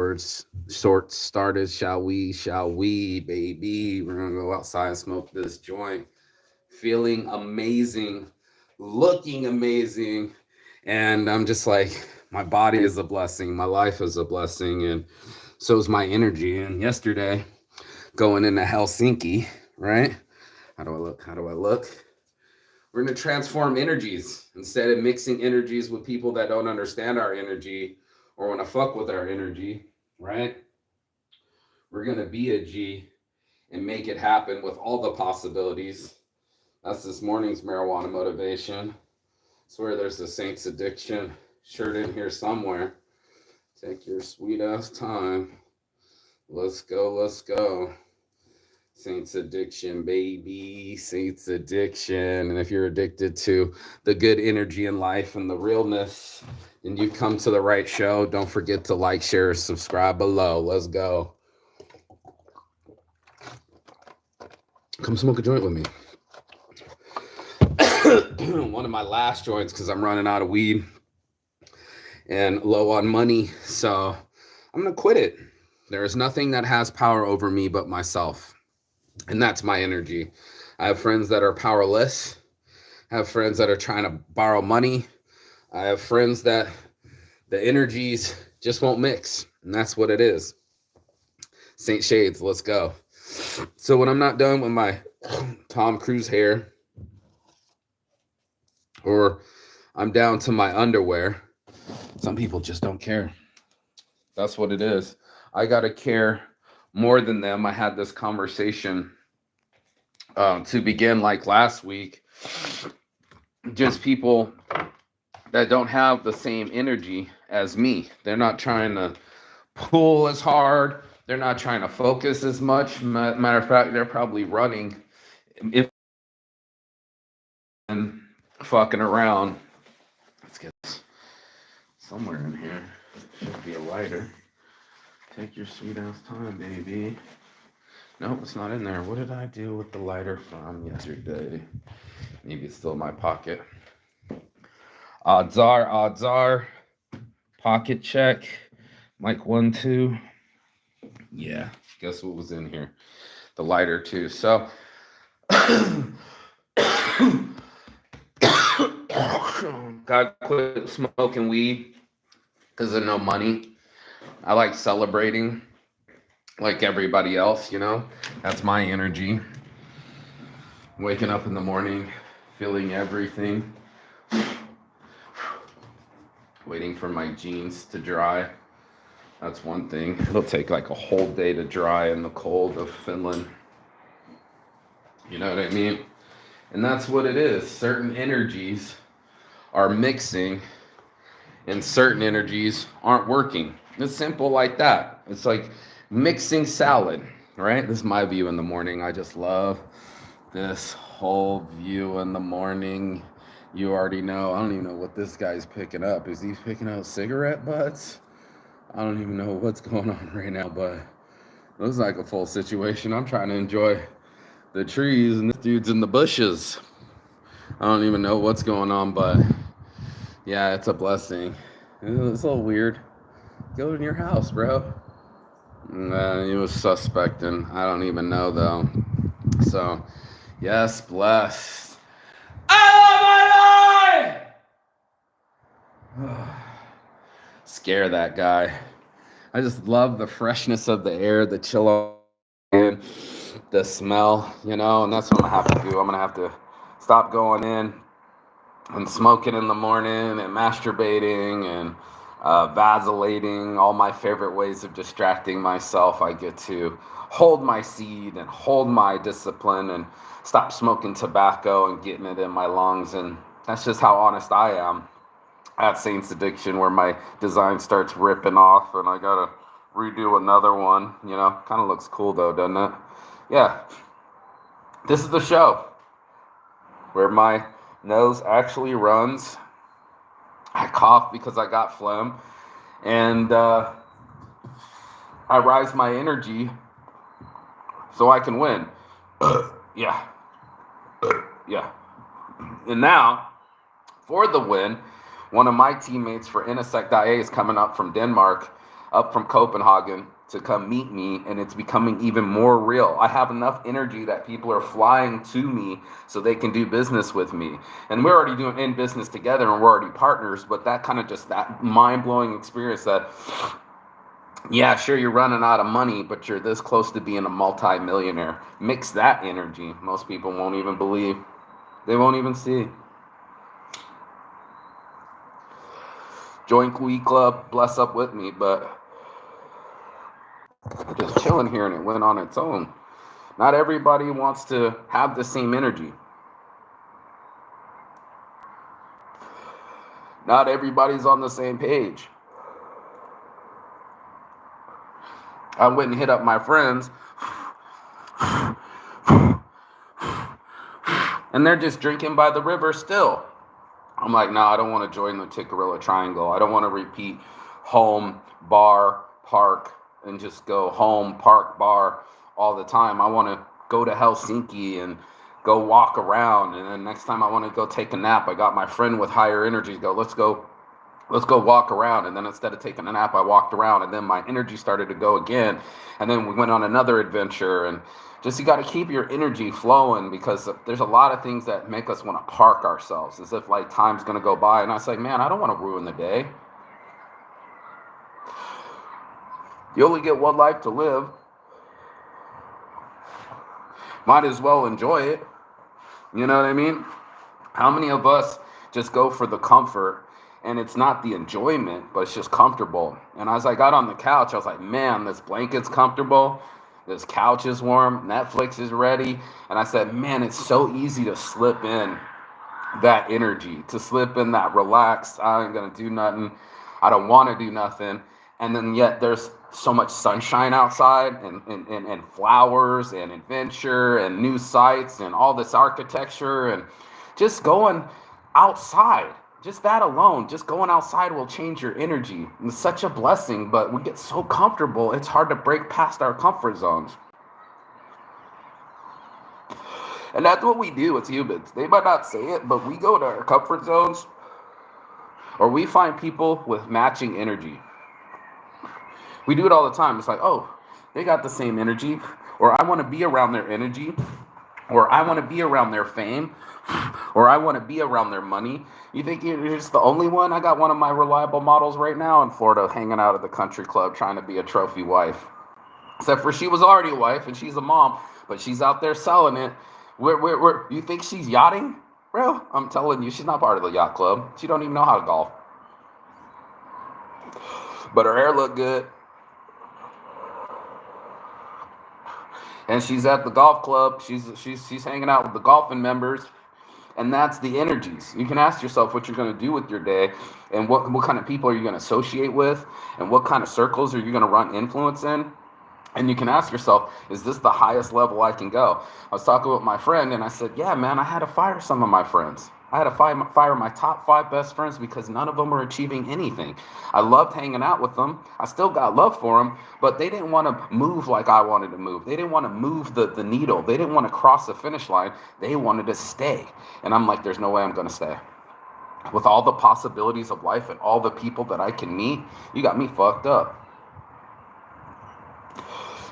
Words short started. Shall we? Shall we, baby? We're gonna go outside and smoke this joint. Feeling amazing, looking amazing, and I'm just like, my body is a blessing. My life is a blessing, and so is my energy. And yesterday, going into Helsinki, right? How do I look? How do I look? We're going to transform energies instead of mixing energies with people that don't understand our energy or want to fuck with our energy, right? We're going to be a G and make it happen with all the possibilities. That's this morning's marijuana motivation. I swear there's a Saints addiction shirt in here somewhere. Take your sweet ass time. Let's go, let's go. Saints addiction, baby. Saints addiction. And if you're addicted to the good energy in life and the realness, then you come to the right show. Don't forget to like, share, subscribe below. Let's go. Come smoke a joint with me. One of my last joints because I'm running out of weed and low on money. So I'm going to quit it. There is nothing that has power over me but myself. And that's my energy. I have friends that are powerless. I have friends that are trying to borrow money. I have friends that the energies just won't mix. And that's what it is. Saint Shades, let's go. So when I'm not done with my Tom Cruise hair, or I'm down to my underwear, some people just don't care. That's what it is. I got to care more than them. I had this conversation to begin like last week. Just people that don't have the same energy as me. They're not trying to pull as hard. They're not trying to focus as much. Matter of fact, they're probably running if and fucking around. Let's get this somewhere in here. Should be a lighter. Take your sweet ass time, baby. Nope, it's not in there. What did I do with the lighter from yesterday? Maybe it's still in my pocket. Odds are. Pocket check. Mic 1, 2. Yeah, guess what was in here? The lighter too. So gotta quit smoking weed because of no money. I like celebrating like everybody else, you know? That's my energy. Waking up in the morning, feeling everything. Waiting for my jeans to dry. That's one thing. It'll take like a whole day to dry in the cold of Finland. You know what I mean? And that's what it is. Certain energies are mixing and certain energies aren't working. It's simple like that. It's like mixing salad, right? This is my view in the morning. I just love this whole view in the morning. You already know. I don't even know what this guy's picking up. Is he picking up cigarette butts? I don't even know what's going on right now, but it looks like a full situation. I'm trying to enjoy the trees, and this dude's in the bushes. I don't even know what's going on, but yeah, it's a blessing. It's a little weird. Go in your house, bro. He was suspecting. I don't even know, though. So, yes, blessed. I love my life! Scare that guy. I just love the freshness of the air, the chill and the smell, you know, and that's what I'm gonna have to do. I'm gonna have to stop going in and smoking in the morning and masturbating and vacillating, all my favorite ways of distracting myself. I get to hold my seed and hold my discipline and stop smoking tobacco and getting it in my lungs. And that's just how honest I am at Saints Addiction, where my design starts ripping off and I gotta redo another one. You know, kind of looks cool though, doesn't it? Yeah. This is the show where my nose actually runs. I cough because I got phlegm, and I rise my energy so I can win. Yeah. Yeah. And now, for the win, one of my teammates for Insect.ia is coming up from Denmark. up from Copenhagen to come meet me, and it's becoming even more real. I have enough energy that people are flying to me so they can do business with me. And we're already doing in business together and we're already partners, but that kind of just that mind-blowing experience that, yeah, sure, you're running out of money, but you're this close to being a multi-millionaire. Mix that energy. Most people won't even believe. They won't even see. Join Kui Club, bless up with me, but just chilling here and it went on its own. Not everybody wants to have the same energy. Not everybody's on the same page. I went and hit up my friends, and they're just drinking by the river still. I'm like, no, I don't want to join the Tickerilla Triangle. I don't want to repeat home, bar, park, and just go home, park, bar all the time. I want to go to Helsinki and go walk around. And then next time I want to go take a nap, I got my friend with higher energy go, let's go walk around. And then instead of taking a nap, I walked around, and then my energy started to go again. And then we went on another adventure, and just you got to keep your energy flowing, because there's a lot of things that make us want to park ourselves as if like time's going to go by. And I was like, man, I don't want to ruin the day. You only get one life to live. Might as well enjoy it. You know what I mean? How many of us just go for the comfort, and it's not the enjoyment, but it's just comfortable? And as I got on the couch, I was like, man, this blanket's comfortable. This couch is warm. Netflix is ready. And I said, man, it's so easy to slip in that energy, to slip in that relaxed, I ain't going to do nothing. I don't want to do nothing. And then yet there's so much sunshine outside, and flowers and adventure and new sights and all this architecture, and just going outside. Just that alone, just going outside will change your energy. It's such a blessing, but we get so comfortable, it's hard to break past our comfort zones. And that's what we do as humans. They might not say it, but we go to our comfort zones, or we find people with matching energy. We do it all the time. It's like, oh, they got the same energy, or I want to be around their energy, or I want to be around their fame, or I want to be around their money. You think you're just the only one? I got one of my reliable models right now in Florida hanging out at the country club trying to be a trophy wife. Except for she was already a wife and she's a mom, but she's out there selling it. Where you think she's yachting? Bro, I'm telling you, she's not part of the yacht club. She don't even know how to golf. But her hair looked good. And she's at the golf club. She's hanging out with the golfing members. And that's the energies. You can ask yourself what you're going to do with your day, and what kind of people are you going to associate with, and what kind of circles are you going to run influence in. And you can ask yourself, is this the highest level I can go? I was talking with my friend, and I said, yeah, man, I had to fire some of my friends. I had to fire my top 5 best friends because none of them were achieving anything. I loved hanging out with them. I still got love for them, but they didn't want to move like I wanted to move. They didn't want to move the needle. They didn't want to cross the finish line. They wanted to stay. And I'm like, there's no way I'm going to stay. With all the possibilities of life and all the people that I can meet, you got me fucked up.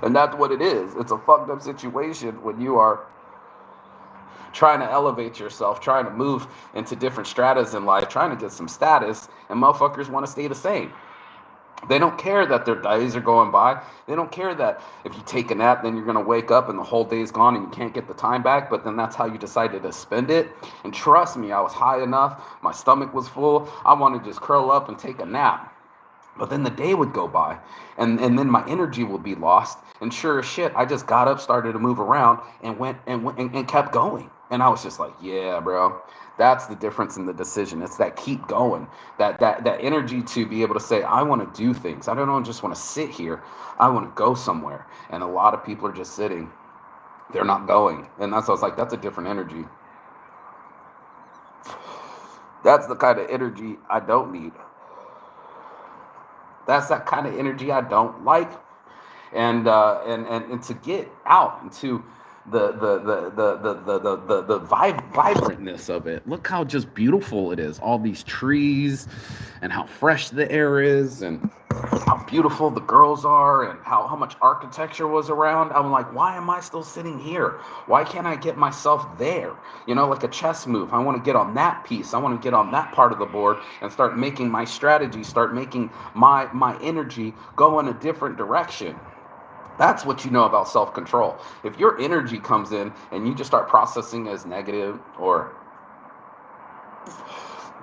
And that's what it is. It's a fucked up situation when you are trying to elevate yourself, trying to move into different stratas in life, trying to get some status, and motherfuckers want to stay the same. They don't care that their days are going by. They don't care that if you take a nap, then you're going to wake up and the whole day's gone and you can't get the time back, but then that's how you decided to spend it. And trust me, I was high enough. My stomach was full. I wanted to just curl up and take a nap. But then the day would go by, and then my energy would be lost. And sure as shit, I just got up, started to move around, and kept going. And I was just like, yeah, bro, that's the difference in the decision. It's that keep going, that energy to be able to say, I want to do things. I don't just want to sit here. I want to go somewhere. And a lot of people are just sitting. They're not going. And that's, I was like, that's a different energy. That's the kind of energy I don't need. That's that kind of energy I don't like. And to get out and to vibrantness of it. Look how just beautiful it is. All these trees, and how fresh the air is, and how beautiful the girls are, and how much architecture was around. I'm like, why am I still sitting here? Why can't I get myself there? You know, like a chess move. I want to get on that piece. I want to get on that part of the board and start making my strategy, start making my energy go in a different direction. That's what you know about self-control. If your energy comes in and you just start processing as negative, or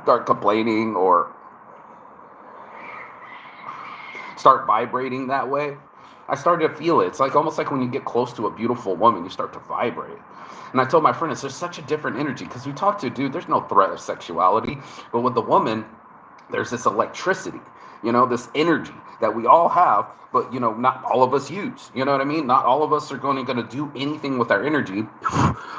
start complaining, or start vibrating that way, I started to feel it. It's like almost like when you get close to a beautiful woman, you start to vibrate. And I told my friend, there's such a different energy, because we talk to a dude, there's no threat of sexuality, but with the woman, there's this electricity, you know, this energy that we all have, but, you know, not all of us use. You know what I mean? Not all of us are going to do anything with our energy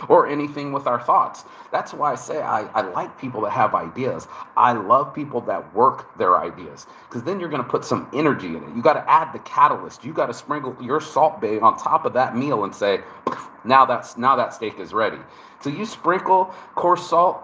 or anything with our thoughts. That's why I say I like people that have ideas. I love people that work their ideas, because then you're going to put some energy in it. You got to add the catalyst. You got to sprinkle your Salt Bae on top of that meal and say, now that steak is ready. So you sprinkle coarse salt,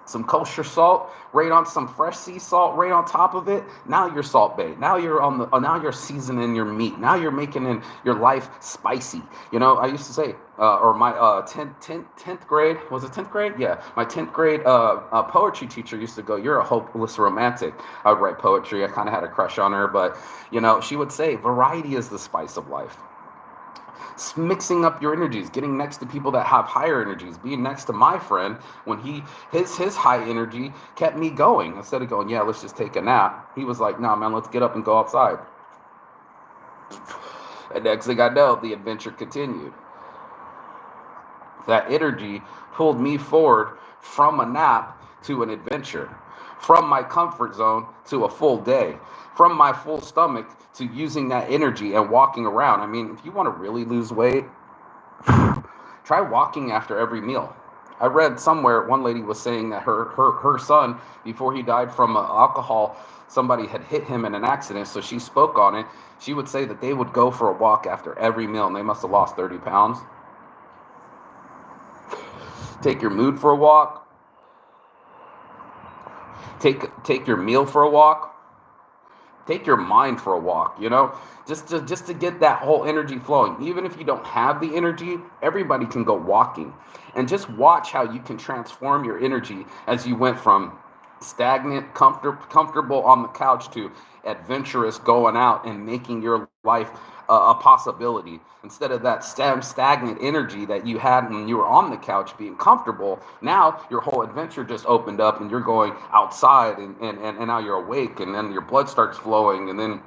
some kosher salt, right on some fresh sea salt, right on top of it. Now you're Salt Bae. Now you're seasoning your meat. Now you're making your life spicy. You know, I used to say, or my 10th grade, was it 10th grade? Yeah, my 10th grade poetry teacher used to go, "You're a hopeless romantic." I would write poetry. I kind of had a crush on her, but, you know, she would say, variety is the spice of life. Mixing up your energies, getting next to people that have higher energies, being next to my friend when his high energy kept me going. Instead of going, yeah, let's just take a nap, he was like, nah, man, let's get up and go outside. And next thing I know, the adventure continued. That energy pulled me forward from a nap to an adventure, from my comfort zone to a full day, from my full stomach to using that energy and walking around. I mean, if you want to really lose weight, try walking after every meal. I read somewhere one lady was saying that her son, before he died from alcohol, somebody had hit him in an accident, so she spoke on it. She would say that they would go for a walk after every meal, and they must have lost 30 pounds. Take your mood for a walk. Take your meal for a walk. Take your mind for a walk, you know, just to get that whole energy flowing. Even if you don't have the energy, everybody can go walking, and just watch how you can transform your energy as you went from stagnant, comfortable on the couch to adventurous, going out and making your life a possibility. Instead of that stagnant energy that you had when you were on the couch being comfortable, now your whole adventure just opened up, and you're going outside, and now you're awake, and then your blood starts flowing, and then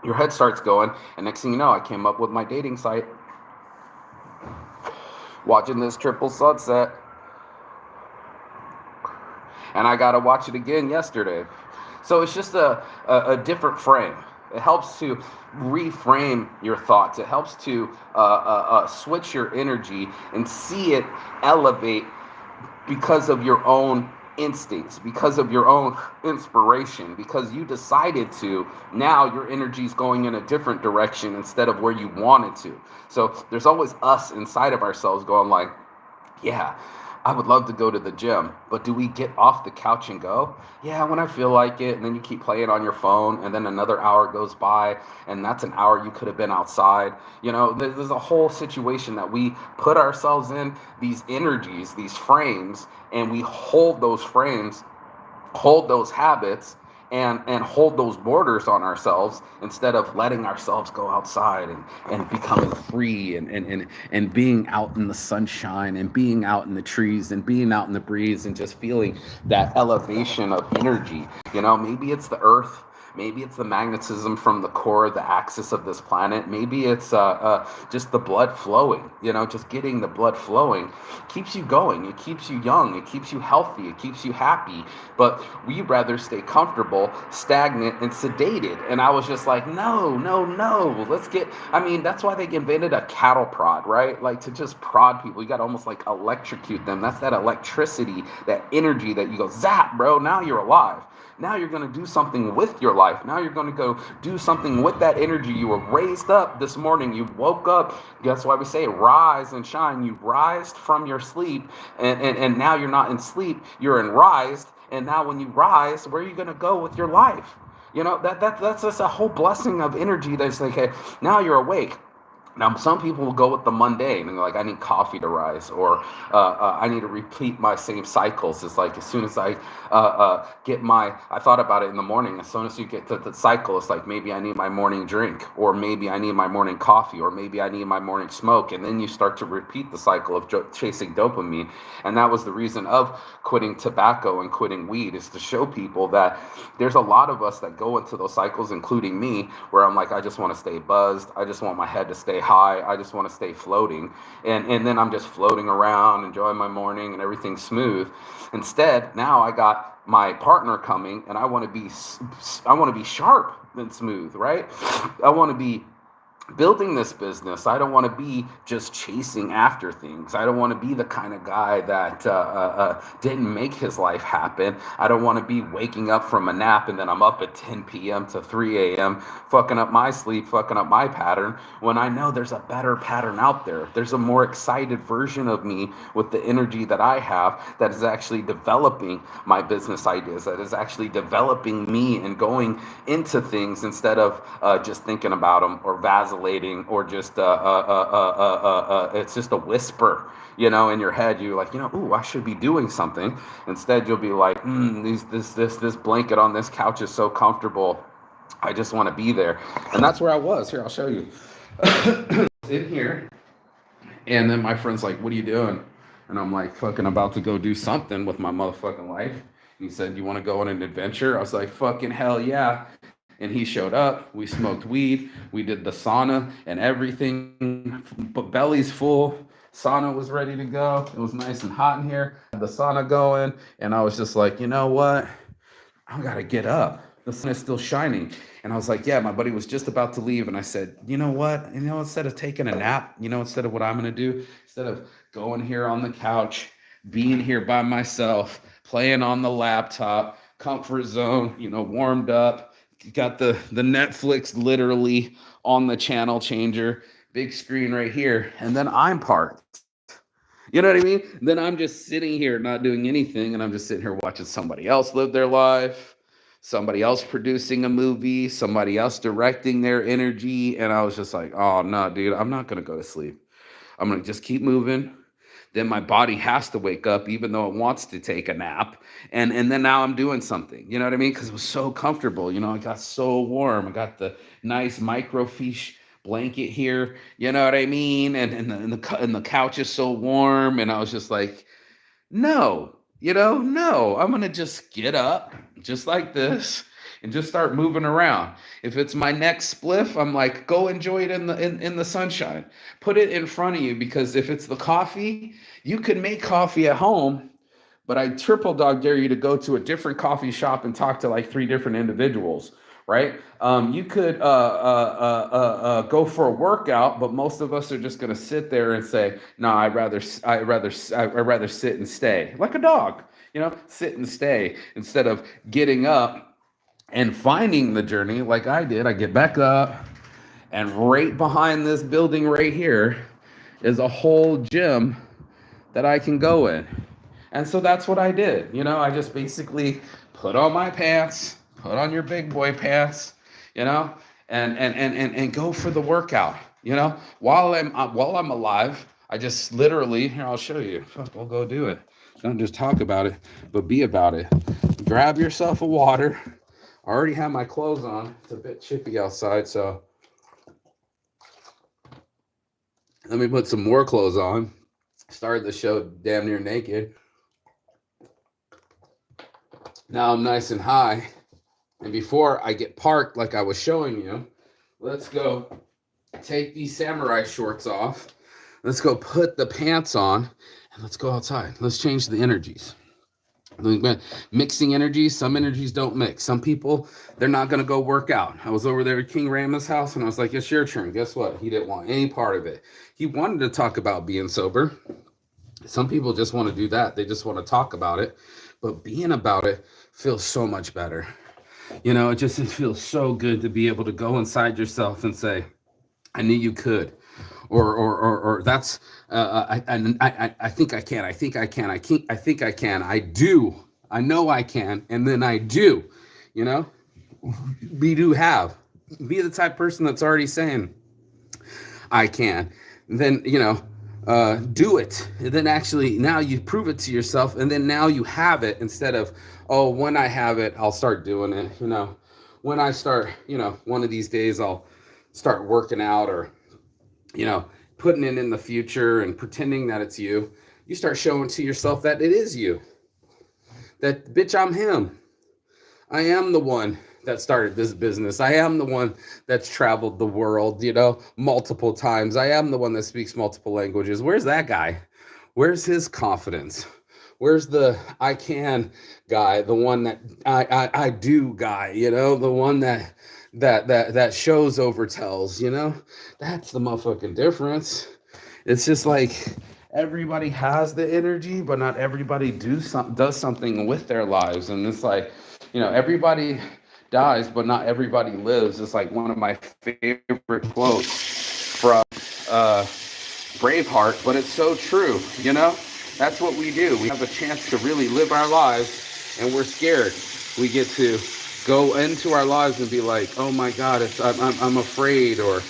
your head starts going, and next thing you know, I came up with my dating site. Watching this triple sunset, and I got to watch it again yesterday. So it's just a different frame. It helps to reframe your thoughts. It helps to switch your energy and see it elevate because of your own instincts, because of your own inspiration, because you decided to. Now your energy is going in a different direction instead of where you wanted to. So there's always us inside of ourselves going like, yeah, I would love to go to the gym, but do we get off the couch and go? Yeah, when I feel like it. And then you keep playing on your phone, and then another hour goes by, and that's an hour you could have been outside. You know, there's a whole situation that we put ourselves in, these energies, these frames, and we hold those frames, hold those habits, and hold those borders on ourselves, instead of letting ourselves go outside and becoming free, and being out in the sunshine, and being out in the trees, and being out in the breeze, and just feeling that elevation of energy. You know, maybe it's the earth. Maybe it's the magnetism from the core, the axis of this planet. Maybe it's just the blood flowing, you know, just getting the blood flowing keeps you going. It keeps you young. It keeps you healthy. It keeps you happy. But we rather stay comfortable, stagnant, and sedated. And I was just like, no. That's why they invented a cattle prod, right? Like, to just prod people. You got to almost like electrocute them. That's that electricity, that energy that you go, zap, bro, now you're alive. Now you're going to do something with your life. Now you're going to go do something with that energy. You were raised up this morning. You woke up. That's why we say rise and shine. You rised from your sleep, and now you're not in sleep. You're in rised. And now when you rise, where are you going to go with your life? You know, that's just a whole blessing of energy that's like, hey, now you're awake. Now, some people will go with the mundane and like, I need coffee to rise, or I need to repeat my same cycles. It's like, as soon as I I thought about it in the morning, as soon as you get to the cycle, it's like, maybe I need my morning drink, or maybe I need my morning coffee, or maybe I need my morning smoke. And then you start to repeat the cycle of chasing dopamine. And that was the reason of quitting tobacco and quitting weed, is to show people that there's a lot of us that go into those cycles, including me, where I'm like, I just want to stay buzzed. I just want my head to stay high. I just want to stay floating. And then I'm just floating around, enjoying my morning and everything's smooth. Instead, now I got my partner coming and I want to be sharp and smooth, right? I want to be building this business. I don't want to be just chasing after things. I don't want to be the kind of guy that didn't make his life happen. I don't want to be waking up from a nap and then I'm up at 10 p.m. to 3 a.m. fucking up my sleep, fucking up my pattern, when I know there's a better pattern out there. There's a more excited version of me with the energy that I have that is actually developing my business ideas, that is actually developing me and going into things instead of just thinking about them or vacillating, or just it's just a whisper, you know, in your head. You're like, you know, ooh, I should be doing something. Instead, you'll be like, this blanket on this couch is so comfortable. I just want to be there. And that's where I was. Here, I'll show you. In here. And then my friend's like, what are you doing? And I'm like, fucking about to go do something with my motherfucking life. And he said, you want to go on an adventure? I was like, fucking hell yeah. And he showed up. We smoked weed. We did the sauna and everything. But belly's full. Sauna was ready to go. It was nice and hot in here. The sauna going. And I was just like, you know what? I got to get up. The sun is still shining. And I was like, yeah, my buddy was just about to leave. And I said, you know what? You know, instead of taking a nap, you know, instead of what I'm going to do, instead of going here on the couch, being here by myself, playing on the laptop, comfort zone, you know, warmed up, got the Netflix literally on the channel changer, big screen right here. And then I'm parked. You know what I mean? Then I'm just sitting here not doing anything. And I'm just sitting here watching somebody else live their life, somebody else producing a movie, somebody else directing their energy. And I was just like, oh, no, dude, I'm not going to go to sleep. I'm going to just keep moving. Then my body has to wake up, even though it wants to take a nap. And then now I'm doing something, you know what I mean? Because it was so comfortable. You know, I got so warm. I got the nice microfiche blanket here, you know what I mean? And the couch is so warm. And I was just like, no, I'm going to just get up just like this and just start moving around. If it's my next spliff, I'm like, go enjoy it in the sunshine. Put it in front of you, because if it's the coffee, you can make coffee at home, but I triple dog dare you to go to a different coffee shop and talk to like 3 different individuals, right? You could go for a workout, but most of us are just going to sit there and say, no, I'd rather sit and stay, like a dog, you know, sit and stay, instead of getting up and finding the journey like I did. I get back up, and right behind this building right here is a whole gym that I can go in. And so that's what I did. You know, I just basically put on my pants, put on your big boy pants, you know, and go for the workout. You know, while I'm alive, I just literally, here, I'll show you. We'll go do it. Don't just talk about it, but be about it. Grab yourself a water. I already have my clothes on. It's a bit chippy outside, so let me put some more clothes on. Started the show damn near naked. Now I'm nice and high. And before I get parked like I was showing you, let's go take these samurai shorts off. Let's go put the pants on, and let's go outside. Let's change the energies. Mixing energies. Some energies don't mix. Some people, they're not going to go work out. I was over there at King Rama's house, and I was like, it's your turn. Guess what? He didn't want any part of it. He wanted to talk about being sober. Some people just want to do that. They just want to talk about it. but being about it feels so much better. You know, it feels so good to be able to go inside yourself and say, I knew you could. Or that's I think I can. I think I can. I think I can. I do. I know I can, and then I do. You know, we do have. Be the type of person that's already saying, I can. Then, do it. And then actually now you prove it to yourself, and then now you have it instead of, oh, when I have it, I'll start doing it. When I start, one of these days I'll start working out, or, putting it in the future and pretending that it's you. You start showing to yourself that it is you. That, bitch, I'm him. I am the one that started this business. I am the one that's traveled the world, multiple times. I am the one that speaks multiple languages. Where's that guy? Where's his confidence? Where's the I can guy? The one that I do guy, the one that shows over tells, that's the motherfucking difference. It's just like everybody has the energy, but not everybody does something with their lives. And it's like, everybody dies, but not everybody lives. It's like one of my favorite quotes from Braveheart, but it's so true. That's what we do. We have a chance to really live our lives, and we're scared. We get to go into our lives and be like, oh my God, I'm afraid, or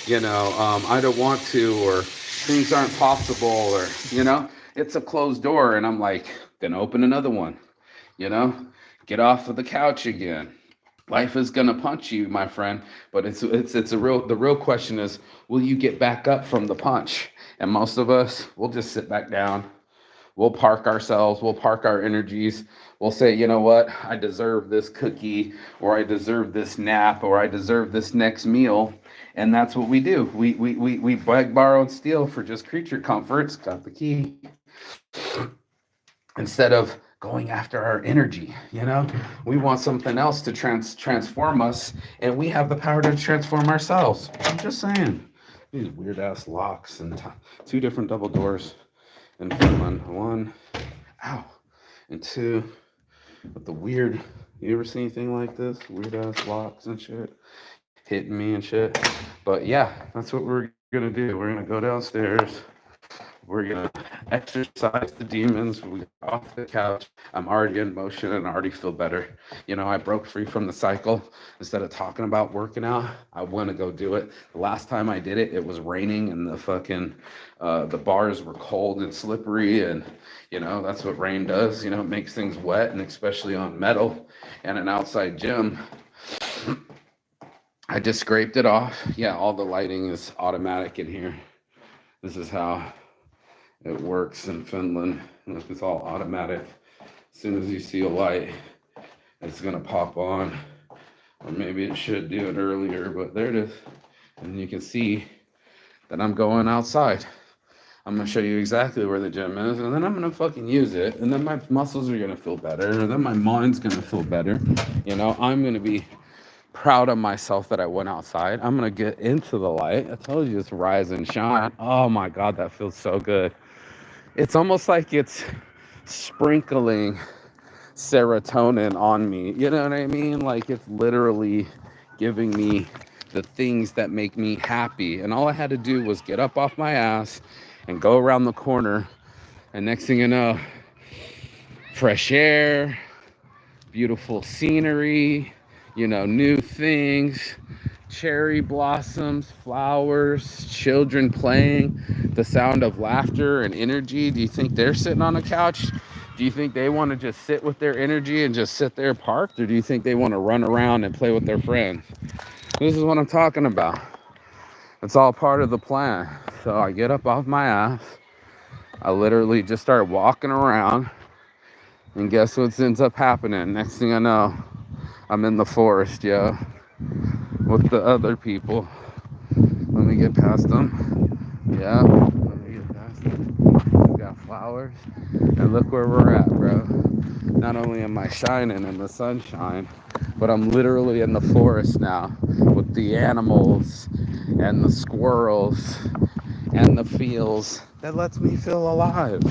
I don't want to, or things aren't possible, or it's a closed door, and I'm like, then open another one. Get off of the couch again. Life is gonna punch you, my friend, but the real question is, will you get back up from the punch? And most of us will just sit back down. We'll park ourselves. We'll park our energies. We'll say, you know what? I deserve this cookie, or I deserve this nap, or I deserve this next meal. And that's what we do. We beg, borrow, and steal for just creature comforts. Got the key. Instead of going after our energy, we want something else to transform us, and we have the power to transform ourselves. I'm just saying. These weird ass locks and two different double doors in Finland. One, ow, and two, with the weird. You ever see anything like this? Weird ass locks and shit, hitting me and shit. But yeah, that's what we're gonna do. We're gonna go downstairs. We're going to exercise the demons. We get off the couch. I'm already in motion and I already feel better. I broke free from the cycle. Instead of talking about working out, I want to go do it. The last time I did it, it was raining and the bars were cold and slippery. And, that's what rain does. It makes things wet, and especially on metal and an outside gym. I just scraped it off. Yeah, all the lighting is automatic in here. This is how it works in Finland. It's all automatic. As soon as you see a light, it's gonna pop on. Or maybe it should do it earlier, but there it is. And you can see that I'm going outside. I'm gonna show you exactly where the gym is, and then I'm gonna fucking use it. And then my muscles are gonna feel better, and then my mind's gonna feel better. I'm gonna be proud of myself that I went outside. I'm gonna get into the light. I told you it's rise and shine. Oh my God, that feels so good. It's almost like it's sprinkling serotonin on me. You know what I mean? Like it's literally giving me the things that make me happy. And all I had to do was get up off my ass and go around the corner. And next thing you know, fresh air, beautiful scenery, new things, cherry blossoms, flowers, children playing, the sound of laughter and energy. Do you think they're sitting on a couch? Do you think they want to just sit with their energy and just sit there parked? Or do you think they want to run around and play with their friends? This is what I'm talking about. It's all part of the plan. So I get up off my ass. I literally just start walking around. And guess what ends up happening? Next thing I know, I'm in the forest, yo, with the other people. Let me get past them. Yeah, let me get past them. We got flowers. And look where we're at, bro. Not only am I shining in the sunshine, but I'm literally in the forest now with the animals and the squirrels and the fields. That lets me feel alive.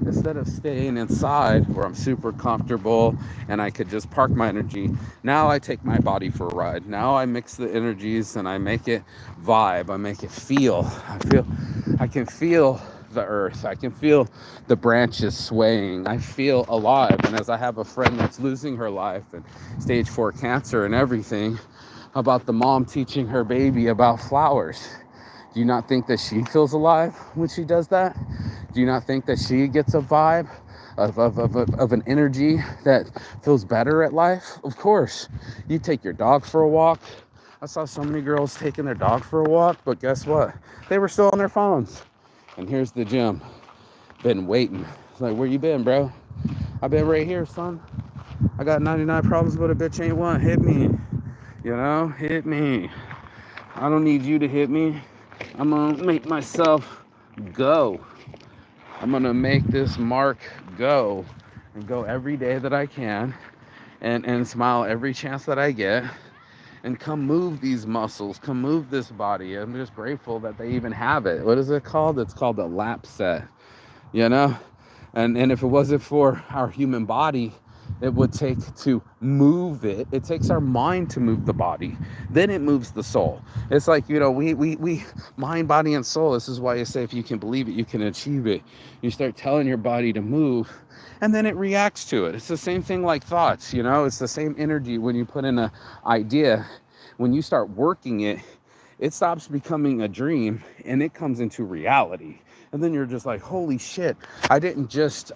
instead of staying inside where I'm super comfortable and I could just park my energy. Now I take my body for a ride. Now I mix the energies and I make it vibe. I make it feel. I can feel the earth. I can feel the branches swaying. I feel alive. And as I have a friend that's losing her life and stage 4 cancer and everything, about the mom teaching her baby about flowers. Do you not think that she feels alive when she does that? Do you not think that she gets a vibe of an energy that feels better at life? Of course. You take your dog for a walk. I saw so many girls taking their dog for a walk, but guess what? They were still on their phones. And here's the gym. Been waiting. It's like, where you been, bro? I've been right here, son. I got 99 problems, but a bitch ain't one. Hit me. You know, hit me. I don't need you to hit me. I'm gonna make myself go. I'm gonna make this mark go and go every day that I can and smile every chance that I get and come move these muscles, come move this body. I'm just grateful that they even have it. What is it called? It's called a lap set, you know? And if it wasn't for our human body, it would take to move it. It takes our mind to move the body. Then it moves the soul. It's like, you know, we mind, body, and soul. This is why you say if you can believe it, you can achieve it. You start telling your body to move, and then it reacts to it. It's the same thing like thoughts, you know? It's the same energy when you put in an idea. When you start working it, it stops becoming a dream and it comes into reality. And then you're just like, holy shit, I didn't just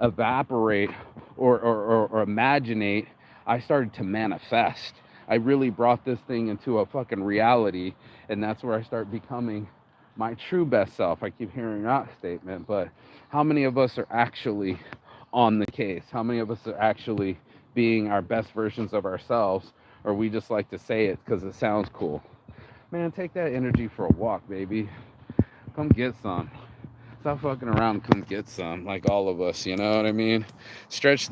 evaporate or imaginate. I started to manifest. I really brought this thing into a fucking reality, and that's where I start becoming my true best self. I keep hearing that statement, but how many of us are actually on the case? How many of us are actually being our best versions of ourselves, or we just like to say it because it sounds cool? Man, take that energy for a walk, baby. Come get some. Stop fucking around, come get some, like all of us, you know what I mean?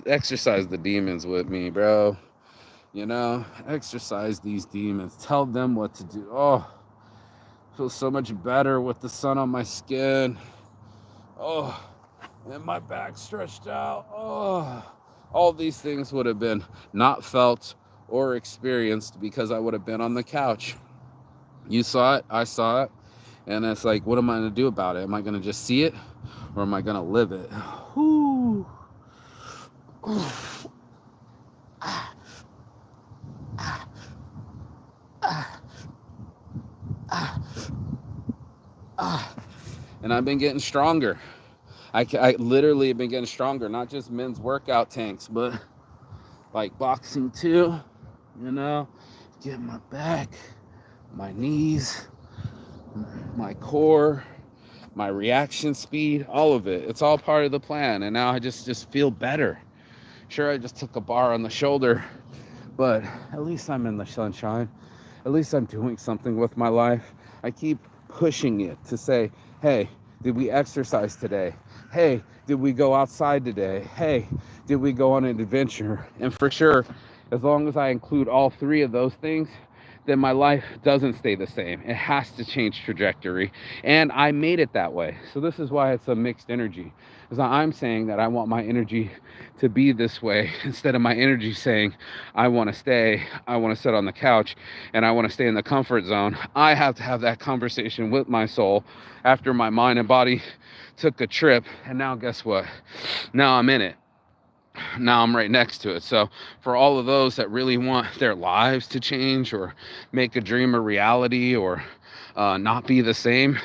Exercise the demons with me, bro. You know, exercise these demons. Tell them what to do. Oh, feels so much better with the sun on my skin. Oh, and my back stretched out. Oh, all these things would have been not felt or experienced because I would have been on the couch. You saw it, I saw it. And it's like, what am I going to do about it? Am I going to just see it or am I going to live it? Whew. And I've been getting stronger. I literally have been getting stronger, not just men's workout tanks, but like boxing too, you know, get my back, my knees, my core, my reaction speed, all of it. It's all part of the plan. And now I just feel better. Sure, I just took a bar on the shoulder, but at least I'm in the sunshine. At least I'm doing something with my life. I keep pushing it to say, hey, did we exercise today? Hey, did we go outside today? Hey, did we go on an adventure? And for sure, as long as I include all three of those things, then my life doesn't stay the same. It has to change trajectory. And I made it that way. So this is why it's a mixed energy. Because I'm saying that I want my energy to be this way instead of my energy saying, I want to stay, I want to sit on the couch, and I want to stay in the comfort zone. I have to have that conversation with my soul after my mind and body took a trip. And now guess what? Now I'm in it. Now I'm right next to it. So for all of those that really want their lives to change or make a dream a reality or not be the same,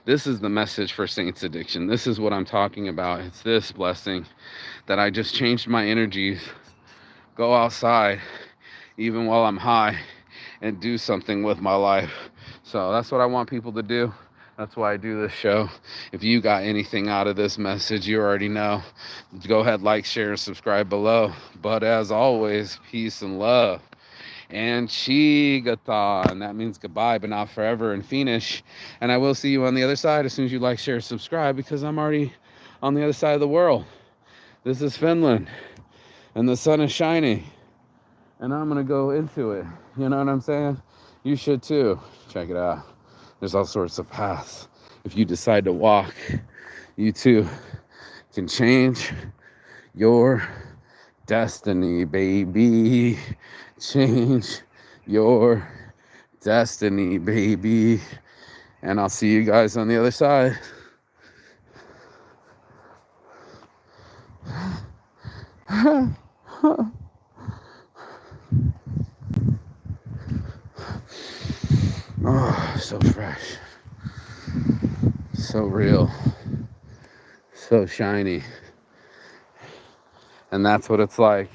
this is the message for Saints Addiction. This is what I'm talking about. It's this blessing that I just changed my energies, go outside even while I'm high and do something with my life. So that's what I want people to do. That's why I do this show. If you got anything out of this message, you already know. Go ahead, like, share, and subscribe below. But as always, peace and love. And Chigathon. That means goodbye, but not forever and finish. And I will see you on the other side as soon as you like, share, subscribe, because I'm already on the other side of the world. This is Finland. And the sun is shining. And I'm going to go into it. You know what I'm saying? You should too. Check it out. There's all sorts of paths. If you decide to walk, you too can change your destiny, baby. Change your destiny, baby. And I'll see you guys on the other side. Oh, so fresh. So real. So shiny. And that's what it's like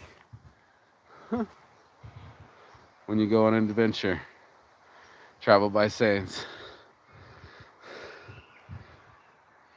when you go on an adventure. Travel by Saints.